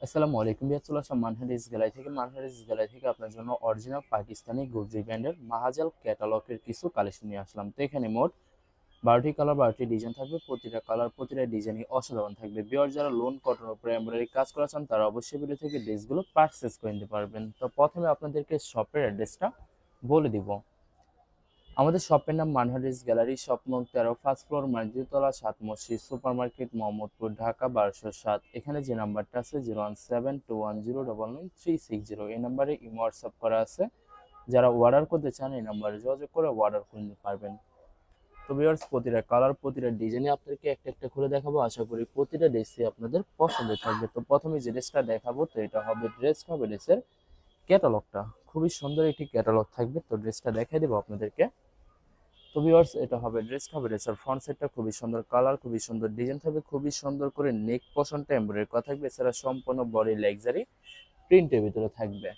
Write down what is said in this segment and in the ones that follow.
আসসালামু আলাইকুম বিয়ার, চলে আসলাম মানহারিস গ্যালারি থেকে। আপনার জন্য অরিজিনাল পাকিস্তানি গুলজি ব্র্যান্ডের মাহাজাল ক্যাটালগের কিছু কালেকশন নিয়ে আসলাম। তো এখানে মোট 12টি কালার 12টি ডিজাইন থাকবে। প্রতিটা কালার প্রতিটা ডিজাইনই অসাধারণ থাকবে। বিয়ার যারা লোন কটন উপরে এমব্রয়ডারি কাজ করা চান তারা অবশ্যই ভিডিও থেকে ড্রেসগুলো পারচেস করে নিতে পারবেন। তো প্রথমে আপনাদেরকে শপের অ্যাড্রেসটা বলে দিব। আমাদের শপের নাম মানহারিস গ্যালারি, শপ নং 13, ফার্স্ট ফ্লোর, মসজিদতলা, 7 মসজিদ সুপার মার্কেট, মোহাম্মদপুর, ঢাকা 1207। এখানে যে নাম্বারটা আছে 01721099360, এই নাম্বারে ইমো হোয়াটসঅ্যাপ করা আছে। যারা অর্ডার করতে চান এই নাম্বারে যোগাযোগ করে অর্ডার করে নিতে পারবেন। তো ভিউয়ার্স, প্রতিটা কালার প্রতিটা ডিজাইনে আপনাদেরকে একটা একটা খুলে দেখাবো। আশা করি প্রতিটা ড্রেসই আপনাদের পছন্দের থাকবে। তো প্রথমে যে ড্রেসটা দেখাবো, তো এটা হবে ড্রেসের ক্যাটালগটা। খুবই সুন্দর একটি ক্যাটালগ থাকবে। তো ড্রেসটা দেখাই দেবো আপনাদেরকে। তো ভিউয়ার্স, এটা হবে ড্রেসের ফ্রন্ট সেটটা খুবই সুন্দর কালার, খুবই সুন্দর ডিজাইন থাকবে, খুবই সুন্দর করে নেক পোর্শনটা এমব্রয়ডারি করা থাকবে। এছাড়া সম্পূর্ণ বডি লাক্সারি প্রিন্টের ভিতরে থাকবে।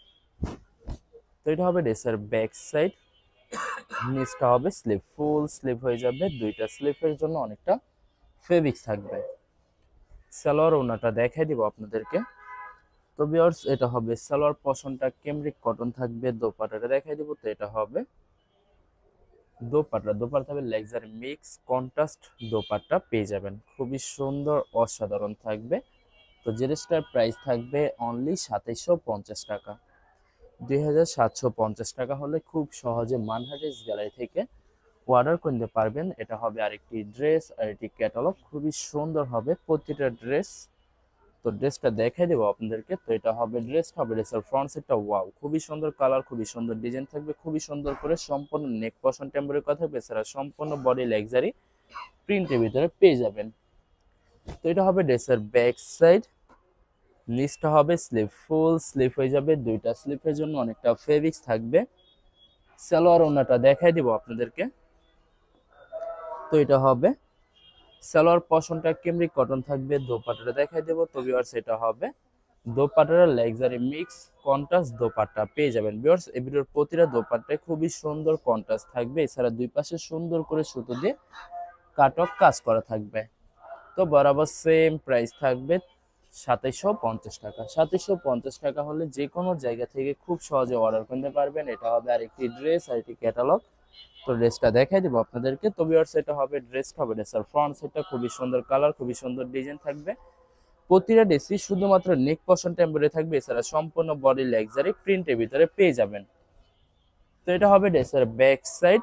তো এটা হবে ড্রেসের ব্যাক সাইড। নিচটা হবে স্লিভ, ফুল স্লিভ হয়ে যাবে। দুইটা স্লিভের জন্য অনেকটা ফেব্রিক্স থাকবে। সালোয়ার ওনাটা দেখাই দিব আপনাদেরকে। তো ভিউয়ার্স, এটা হবে সালোয়ার পোর্শনটা ক্যামরিক কটন থাকবে। দোপাট্টাটা দেখাই দিব। তো এটা হবে দোপাট্টা হবে লাক্সারি মিক্স কন্ট্রাস্ট দোপাট্টা পেয়ে যাবেন। খুবই সুন্দর অসাধারণ থাকবে। তো ড্রেসটার প্রাইস থাকবে অনলি 2750 টাকা। 2750 টাকা হলে খুব সহজে মানহারিস গ্যালারি থেকে অর্ডার করতে পারবেন। এটা হবে আরেকটি ড্রেস, আরেকটি ক্যাটালগ। খুবই সুন্দর হবে প্রতিটা ড্রেস। তো ড্রেসটা দেখাই দেবো আপনাদেরকে। তো এটা হবে ড্রেসের ফ্রন্ট সেটটা। ওয়াও, খুবই সুন্দর কালার, খুবই সুন্দর ডিজাইন থাকবে, খুবই সুন্দর করে সম্পূর্ণ নেক পশন টেম্পোরারি কথা থাকবে। এছাড়া সম্পূর্ণ বডি লাক্সারি প্রিন্টের ভিতরে পেয়ে যাবেন। তো এটা হবে ড্রেসের ব্যাক সাইড। নিচটা হবে স্লিভ, ফুল স্লিভ হয়ে যাবে। দুইটা স্লিভের জন্য অনেকটা ফেব্রিক্স থাকবে। সালোয়ার ওনাটা দেখাই দিব আপনাদেরকে। তো এটা হবে সালোয়ার পশনটা ক্যামরিক কটন থাকবে। দোপাট্টাটা দেখাই দেবো। তো ভিউয়ার্স, এটা হবে দোপাট্টার লাক্সারি মিক্স কন্ট্রাস্ট দোপাট্টা পেয়ে যাবেন। ভিউয়ার্স, এই ভিডিওর প্রতিটা দোপাট্টায় খুবই সুন্দর কন্ট্রাস্ট থাকবে। এছাড়া দুই পাশে সুন্দর করে সুতো দিয়ে কাটক কাজ করা থাকবে। তো বরাবর সেম প্রাইস থাকবে 2750 টাকা। 2750 টাকা হলে যে কোনো জায়গা থেকে খুব সহজে অর্ডার করতে পারবেন। এটা হবে আরেকটি ড্রেস, আরেকটি ক্যাটালগ। তো ড্রেসটা দেখাই দিব আপনাদেরকে। তো ভিউয়ার্স, এটা হবে ড্রেসের ফ্রন্ট সেটটা খুবই সুন্দর কালার, খুবই সুন্দর ডিজাইন থাকবে। প্রতিটা ড্রেসই শুধুমাত্র নেক পশনটা এমব্রয়ডারি থাকবে। এছাড়া সম্পূর্ণ বডি লাক্সারি প্রিন্টের ভিতরে পেয়ে যাবেন। তো এটা হবে ড্রেসের ব্যাক সাইড।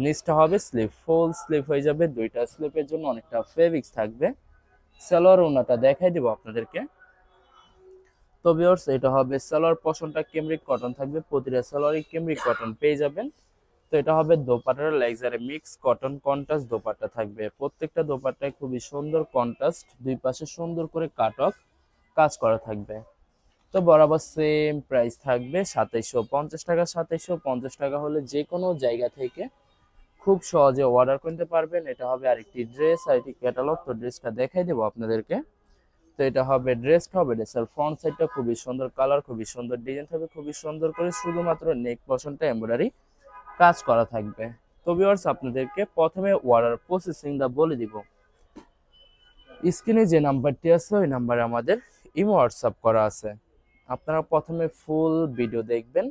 নিচটা হবে স্লিভ, ফুল স্লিভ হয়ে যাবে। দুইটা স্লিভের জন্য অনেকটা ফেব্রিক্স থাকবে। সালোয়ার ওনাটা দেখাই দিব আপনাদেরকে। তো ভিউয়ার্স, এটা হবে সালোয়ার পশনটা ক্যামরিক কটন থাকবে। প্রতিটা সালোয়ারই ক্যামরিক কটন পেয়ে যাবেন। তো এটা হবে দোপাট্টার luxury mix cotton contrast dupatta থাকবে। প্রত্যেকটা দোপাট্টায় খুবই সুন্দর কন্ট্রাস্ট, দুই পাশে সুন্দর করে কাটক কাজ করা থাকবে। তো বরাবর সেম প্রাইস থাকবে 2750 টাকা। 2750 টাকা হলে যে কোনো জায়গা থেকে খুব সহজে অর্ডার করতে পারবেন। এটা হবে আরেকটি ড্রেস, আরেকটি ক্যাটালগ। তো ড্রেসটা দেখাই দেবো আপনাদেরকে। তো এটা হবে ড্রেসের ফ্রন্ট সাইডটা খুবই সুন্দর কালার, খুবই সুন্দর ডিজাইন থাকবে, খুবই সুন্দর করে শুধুমাত্র নেক পশনটা এমব্রয়ডারি কাজ করা থাকবে। তো ভিউয়ার্স, আপনাদেরকে প্রথমে অর্ডার প্রসেসিংটা বলে দিব। স্ক্রিনে যে নাম্বারটি আছে ওই নাম্বারে আমাদের ইমো হোয়াটসঅ্যাপ করা আছে। আপনারা প্রথমে ফুল ভিডিও দেখবেন।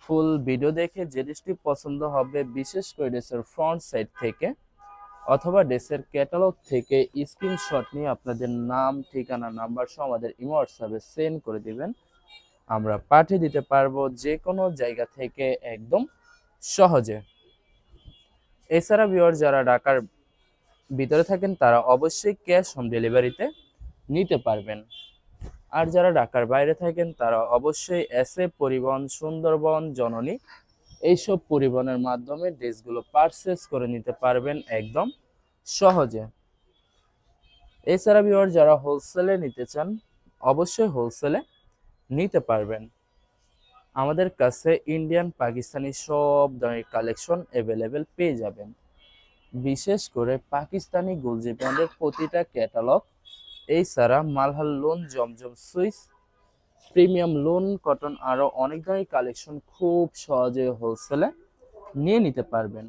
ফুল ভিডিও দেখে যে ড্রেসটি পছন্দ হবে, বিশেষ করে ড্রেসের ফ্রন্ট সাইড থেকে অথবা ড্রেসের ক্যাটালগ থেকে স্ক্রিনশট নিয়ে আপনাদের নাম, ঠিকানা, নাম্বার সহ আমাদের ইমো হোয়াটসঅ্যাপে সেন্ড করে দিবেন। আমরা পাঠিয়ে দিতে পারবো যে কোনো জায়গা থেকে একদম সহজে। এছাড়া ভিউয়ার যারা ঢাকার ভিতরে থাকেন তারা অবশ্যই ক্যাশ হোম ডেলিভারিতে নিতে পারবেন। আর যারা ঢাকার বাইরে থাকেন তারা অবশ্যই এসএ পরিবহন, সুন্দরবন, জননী এইসব পরিবহনের মাধ্যমে ড্রেসগুলো পারচেস করে নিতে পারবেন একদম সহজে। এছাড়া ভিউয়ার যারা হোলসেলে নিতে চান অবশ্যই হোলসেলে নিতে পারবেন। আমাদের কাছে ইন্ডিয়ান পাকিস্তানি সব ধরনের কালেকশন অ্যাভেলেবেল পেয়ে যাবেন। বিশেষ করে পাকিস্তানি গুলজি ব্র্যান্ডের প্রতিটা ক্যাটালগ, এছাড়া মালহার লোন, জমজম সুইস, প্রিমিয়াম লোন কটন, আরো অনেক ধরনের কালেকশন খুব সহজে হোলসেলে নিয়ে নিতে পারবেন।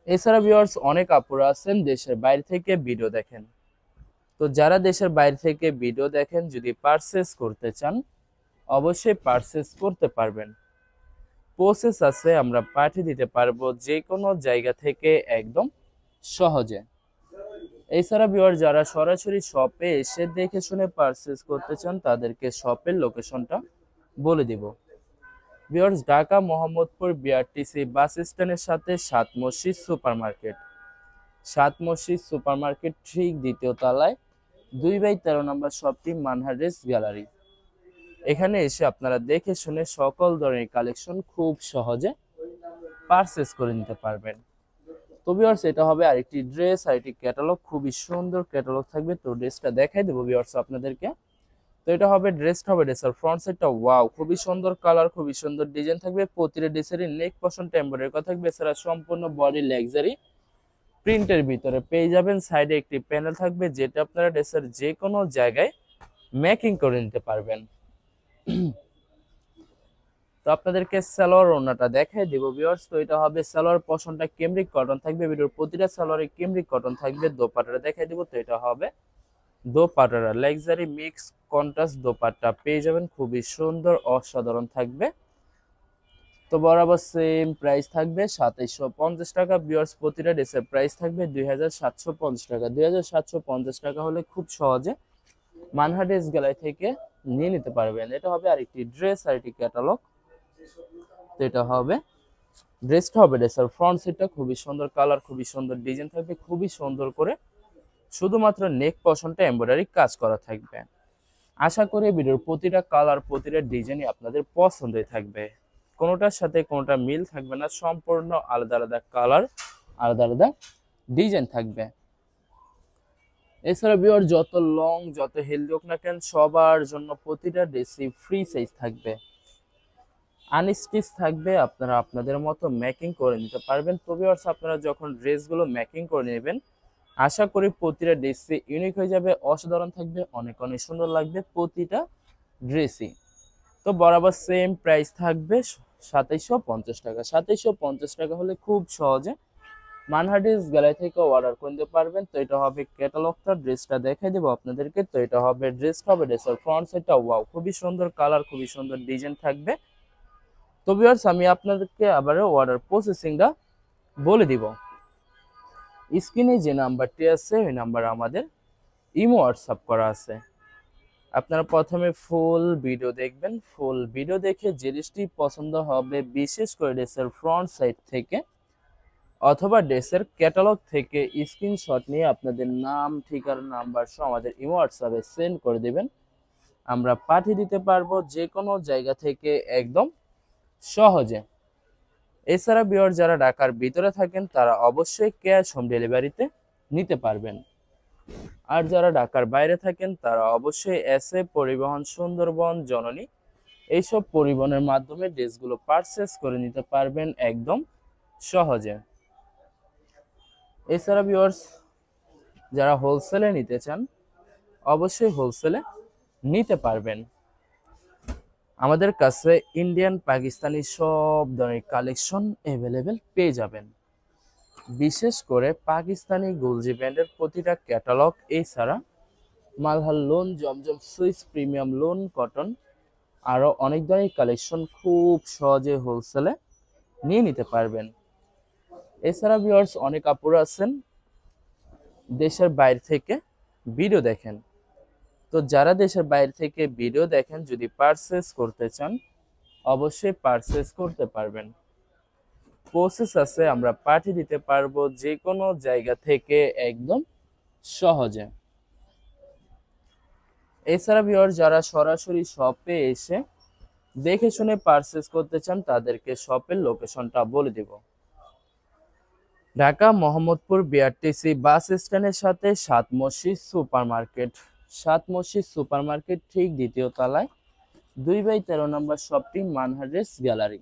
এছাড়া ভিউয়ার্স, অনেক আপুরা আছেন দেশের বাইরে থেকে ভিডিও দেখেন। তো যারা দেশের বাইরে থেকে ভিডিও দেখেন যদি পারচেজ করতে চান অবশ্যই পারচেজ করতে পারবেন। প্রসেস আছে, আমরা পাঠিয়ে দিতে পারবো যে কোনো জায়গা থেকে একদম সহজে। এছাড়া ভিউয়ার যারা সরাসরি শপে এসে দেখে শুনে পারচেজ করতে চান তাদেরকে শপের লোকেশনটা বলে দিব। ভিউয়ার্স, ঢাকা মোহাম্মদপুর বিআরটিসি বাস স্ট্যান্ডের সাথে সাত মসজিদ সুপার মার্কেট, সাত মসজিদ সুপার মার্কেট ঠিক দ্বিতীয় তলায় 2/13 নম্বর শপটি মানহারেস গ্যালারি। এখানে এসে আপনারা দেখে শুনে সকল ধরনের কালেকশন খুব সহজে পারচেজ করে নিতে পারবেন। তো ভিউয়ার্স, এটা হবে আরেকটি ড্রেস, আরেকটি ক্যাটালগ, খুবই সুন্দর ক্যাটালগ থাকবে। তো ড্রেসটা দেখাই দেবো ভিউয়ার্স আপনাদেরকে। তো এটা হবে ড্রেসের ফ্রন্ট সাইডটা ওয়াও, খুবই সুন্দর কালার, খুবই সুন্দর ডিজাইন থাকবে। প্রতিটা ড্রেসেরই নেক পশন টেম্পোরারি করা থাকবে, এছাড়া সম্পূর্ণ বডি লাক্সারি প্রিন্টের ভিতরে পেয়ে যাবেন। সাইডে একটি প্যানেল থাকবে যেটা আপনারা ড্রেসের যে কোনো জায়গায় মেকিং করে নিতে পারবেন। তো আপনাদেরকে সালোয়ার ওড়নাটা দেখাই দেব ভিউয়ার্স। তো এটা হবে সালোয়ার পশনটা কেমব্রিক কটন থাকবে, ভিডিওর প্রতিটা সালোয়ারে কেমব্রিক কটন থাকবে। দোপাট্টাটা দেখাই দেব। তো এটা হবে দোপাট্টাটা লাক্সারি মিক্স কন্ট্রাস্ট দোপাট্টা পেয়ে যাবেন, খুবই সুন্দর অসাধারণ থাকবে। তো বরাবর সেম প্রাইস থাকবে 2750 টাকা। ভিউয়ার্স, প্রতিটা ড্রেসের প্রাইস থাকবে 2750 টাকা। 2750 টাকা হলে খুব সহজে মানহা ড্রেস গ্যালারি থেকে নিয়ে নিতে পারবেন। এটা হবে আরেকটি ড্রেস, আরেকটি ক্যাটালগ। তো এটা হবে ড্রেসটা হবে ড্রেসের ফ্রন্ট সাইডটা খুবই সুন্দর কালার, খুবই সুন্দর ডিজাইন থাকবে, খুবই সুন্দর করে শুধুমাত্র নেক পশনটা এমব্রয়ডারি কাজ করা থাকবে। আশা করি ভিডিওর প্রতিটা কালার প্রতিটা ডিজাইনই আপনাদের পছন্দই থাকবে, কোনোটার সাথে কোনোটা মিল থাকবে না, সম্পূর্ণ আলাদা আলাদা কালার, আলাদা আলাদা ডিজাইন থাকবে। এছাড়া ভিউয়ার যত লং যত হেলদি হোক না কেন সবার জন্য প্রতিটা ড্রেসই ফ্রি সাইজ থাকবে, আনস্টিচ থাকবে, আপনারা আপনাদের মতো মেকিং করে নিতে পারবেন। তো ভিউয়ার্স, আপনারা যখন ড্রেসগুলো মেকিং করে নেবেন আশা করি প্রতিটা ড্রেসই ইউনিক হয়ে যাবে, অসাধারণ থাকবে, অনেক অনেক সুন্দর লাগবে প্রতিটা ড্রেসই। তো বরাবর সেম প্রাইস থাকবে 2750 টাকা। 2750 টাকা হলে খুব সহজে মানহা ড্রেস গ্যালারি থেকে অর্ডার করতে পারবেন। তো এটা হবে ক্যাটালগটা, ড্রেসটা দেখাই দেবো আপনাদেরকে। তো এটা হবে ড্রেসের ফ্রন্ট সাইডটা ওয়াও, খুবই সুন্দর কালার, খুবই সুন্দর ডিজাইন থাকবে। তো ভিউয়ার্স, আমি আপনাদেরকে আবারও অর্ডার প্রসেসিংটা বলে দিব। স্ক্রিনে যে নাম্বারটি আছে ওই নাম্বার আমাদের ইমো হোয়াটসঅ্যাপ করা আছে। আপনারা প্রথমে ফুল ভিডিও দেখবেন, ফুল ভিডিও দেখে যে ড্রেসটি পছন্দ হবে বিশেষ করে ড্রেসের ফ্রন্ট সাইড থেকে অথবা ড্রেসের ক্যাটালগ থেকে স্ক্রিনশট নিয়ে আপনাদের নাম ঠিকানা নাম্বার সহ আমাদের ইমো হোয়াটসঅ্যাপে সেন্ড করে দেবেন, আমরা পাঠিয়ে দিতে পারবো যে কোনো জায়গা থেকে একদম সহজে। এছাড়া ভিউয়ার যারা ঢাকার ভিতরে থাকেন তারা অবশ্যই ক্যাশ হোম ডেলিভারিতে নিতে পারবেন, আর যারা ঢাকার বাইরে থাকেন তারা অবশ্যই এসএ পরিবহন, সুন্দরবন, জননী এইসব পরিবহনের মাধ্যমে ড্রেসগুলো পারচেস করে নিতে পারবেন একদম সহজে। এছাড়া ভিউয়ার্স যারা হোলসেলে নিতে চান অবশ্যই হোলসেলে নিতে পারবেন। আমাদের কাছে ইন্ডিয়ান পাকিস্তানি সব ধরনের কালেকশন অ্যাভেলেবেল পেয়ে যাবেন, বিশেষ করে পাকিস্তানি গুলজি ব্র্যান্ডের প্রতিটা ক্যাটালগ, এছাড়া মালহার লোন, জমজম সুইস, প্রিমিয়াম লোন, কটন, আরও অনেক ধরনের কালেকশন খুব সহজে হোলসেলে নিয়ে নিতে পারবেন। এছাড়া ভিউয়ার্স অনেক আপুরা আছেন দেশের বাইরে থেকে ভিডিও দেখেন, তো যারা দেশের বাইরে থেকে ভিডিও দেখেন যদি পারচেস করতে চান অবশ্যই পারচেস করতে পারবেন। প্রসেস আছে, আমরা পাঠিয়ে দিতে পারবো যে কোনো জায়গা থেকে একদম সহজে। এছাড়া ভিউয়ার যারা সরাসরি শপে এসে দেখে শুনে পারচেস করতে চান তাদেরকে শপের লোকেশনটা বলে দিব। ঢাকা মোহাম্মদপুর বিআরটিসি বাস স্ট্যান্ডের সাথে সাত মসজিদ সুপার মার্কেট, সাত মসজিদ সুপার মার্কেট ঠিক দ্বিতীয় তলায় 2/13 নম্বর শপটি মানহা ড্রেস গ্যালারি।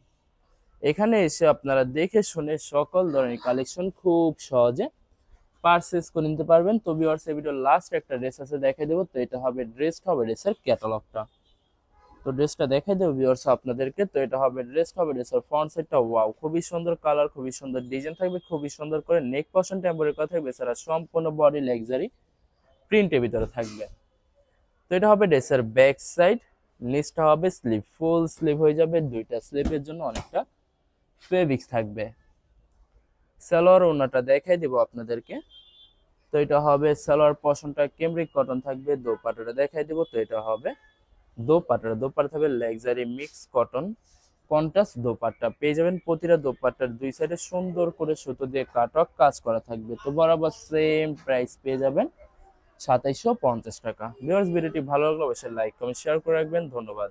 এখানে এসে আপনারা দেখে শুনে সকল ধরনের কালেকশন খুব সহজে পারচেস করে নিতে পারবেন। তো ভিউয়ার্স, এই ভিডিওর লাস্ট একটা ড্রেস আছে দেখাই দেবো। তো এটা হবে ড্রেসের ক্যাটালগটা। তো ড্রেসটা দেখাই দেবো ভিউয়ার্স আপনাদেরকে। তো এটা হবে ড্রেসের ফ্রন্ট সাইডটা ওয়াও, খুবই সুন্দর কালার, খুবই সুন্দর ডিজাইন থাকবে, খুবই সুন্দর করে নেক পশন টেম্পোরারি করা থাকবে, এছাড়া সম্পূর্ণ বডি লাক্সারি প্রিন্টের ভিতরে থাকবে। তো এটা হবে ড্রেসের ব্যাক সাইড, নিচটা হবে স্লিভ, ফুল স্লিভ হয়ে যাবে, দুইটা স্লিভের জন্য অনেকটা ফেব্রিক্স থাকবে। সালোয়ার ওড়নাটা দেখাই দিব আপনাদেরকে। তো এটা হবে সালোয়ার পশনটা ক্যামব্রিক কটন থাকবে, দোপাট্টাটা দেখাই দিব। তো এটা হবে দোপাট্টা থাকবে luxury mix cotton contrast dupatta পেয়ে যাবেন। প্রতিটা দোপাট্টার দুই সাইডে সুন্দর করে সুতো দিয়ে কাটওয়ার্ক কাজ করা থাকবে। তো বরাবর সেম প্রাইস পেয়ে যাবেন 2750 টাকা। ভিউয়ার্স, ভিডিওটি ভালো লাগলে অবশ্যই লাইক কমেন্ট শেয়ার করে রাখবেন। ধন্যবাদ।